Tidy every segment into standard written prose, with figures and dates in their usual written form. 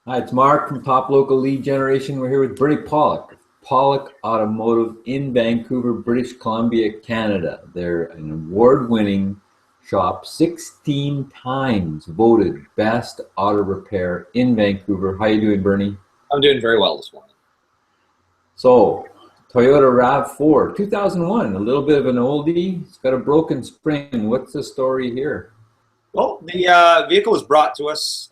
Hi, it's Mark from Top Local Lead Generation. We're here with Bernie Pollock, Pollock Automotive in Vancouver, British Columbia, Canada. They're an award-winning shop, 16 times voted best auto repair in Vancouver. How you doing, Bernie? I'm doing very well this morning. So, Toyota RAV4, 2001, a little bit of an oldie. It's got a broken spring. What's the story here? Well, the vehicle was brought to us,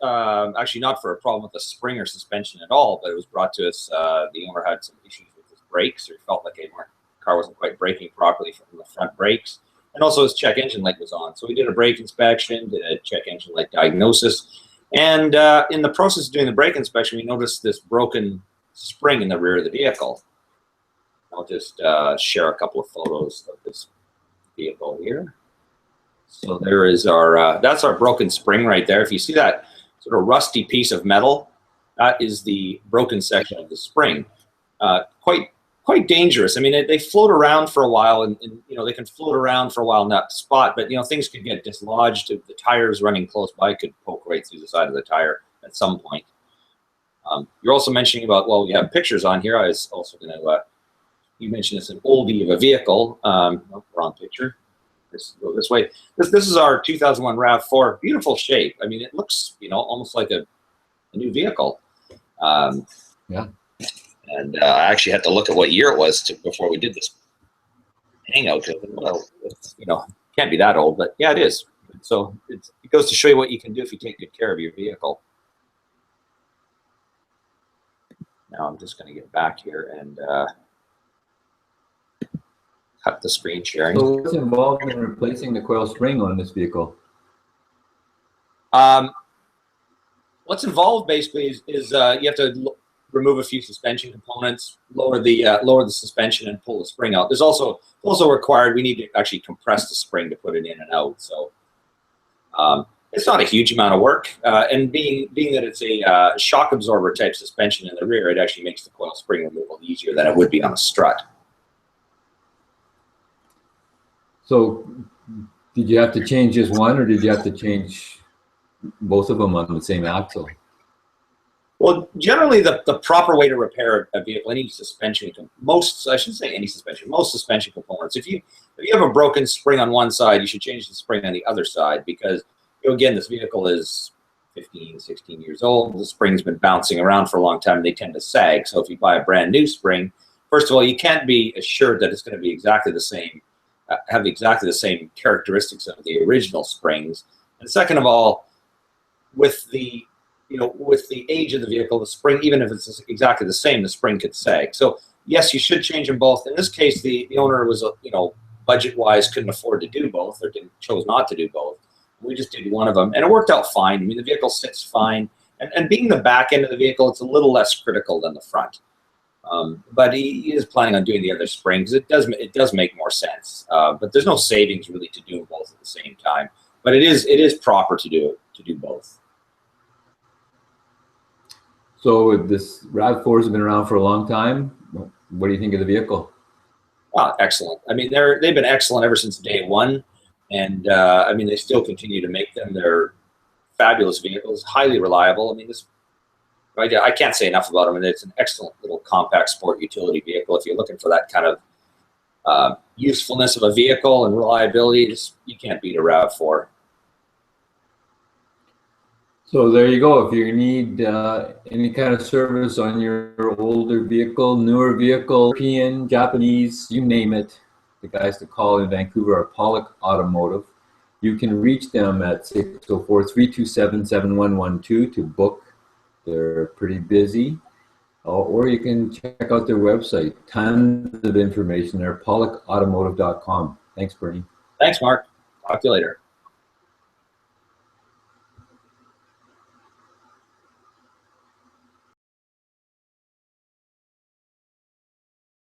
actually not for a problem with the spring or suspension at all, but it was brought to us, the owner had some issues with his brakes, or he felt like the car wasn't quite braking properly from the front brakes, and also his check engine light was on. So we did a brake inspection, did a check engine light diagnosis, and in the process of doing the brake inspection, we noticed this broken spring in the rear of the vehicle. I'll just share a couple of photos of this vehicle here. So there is our, that's our broken spring right there. If you see that sort of rusty piece of metal, that is the broken section of the spring. Quite dangerous. I mean, they float around for a while, and you know, they can float around for a while in that spot, but you know, things could get dislodged. If the tires running close by could poke right through the side of the tire at some point. You're also mentioning about, well, we have pictures on here. I was also going to, you mentioned it's an oldie of a vehicle. Wrong picture. Go this way. This is our 2001 RAV4. Beautiful shape. I mean, it looks, you know, almost like a new vehicle. Yeah. And I actually had to look at what year it was before we did this hangout. Well, it's, you know, can't be that old, but yeah, it is. So it goes to show you what you can do if you take good care of your vehicle. Now I'm just going to get back here and cut the screen sharing. So what's involved in replacing the coil spring on this vehicle? What's involved basically is you have to remove a few suspension components, lower the suspension, and pull the spring out. There's also required, we need to actually compress the spring to put it in and out. So it's not a huge amount of work, and being that it's a shock absorber type suspension in the rear, it actually makes the coil spring removal easier than it would be on a strut. So did you have to change just one, or did you have to change both of them on the same axle? Well, generally the proper way to repair a vehicle, any suspension, I shouldn't say any suspension, most suspension components, if you have a broken spring on one side, you should change the spring on the other side, because, you know, again, this vehicle is 15, 16 years old. The spring's been bouncing around for a long time, and they tend to sag. So if you buy a brand new spring, first of all, you can't be assured that it's going to be exactly the same, have exactly the same characteristics of the original springs. And second of all, with the age of the vehicle, the spring, even if it's exactly the same, the spring could sag. So yes, you should change them both. In this case, the owner was, you know, budget-wise couldn't afford to do both, or chose not to do both. We just did one of them, and it worked out fine. I mean, the vehicle sits fine, and being the back end of the vehicle, it's a little less critical than the front. But he is planning on doing the other springs. It does make more sense. But there's no savings really to do both at the same time. But it is proper to do both. So this RAV4 has been around for a long time. What do you think of the vehicle? Excellent. I mean, they've been excellent ever since day one, and I mean, they still continue to make them. They're fabulous vehicles, highly reliable. I mean, I can't say enough about them, and it's an excellent little compact sport utility vehicle. If you're looking for that kind of usefulness of a vehicle and reliability, you can't beat a RAV4. So there you go. If you need any kind of service on your older vehicle, newer vehicle, European, Japanese, you name it, the guys to call in Vancouver are Pollock Automotive. You can reach them at 604-327-7112 to book. They're pretty busy. Or you can check out their website. Tons of information there, pollockautomotive.com. Thanks, Bernie. Thanks, Mark. Talk to you later.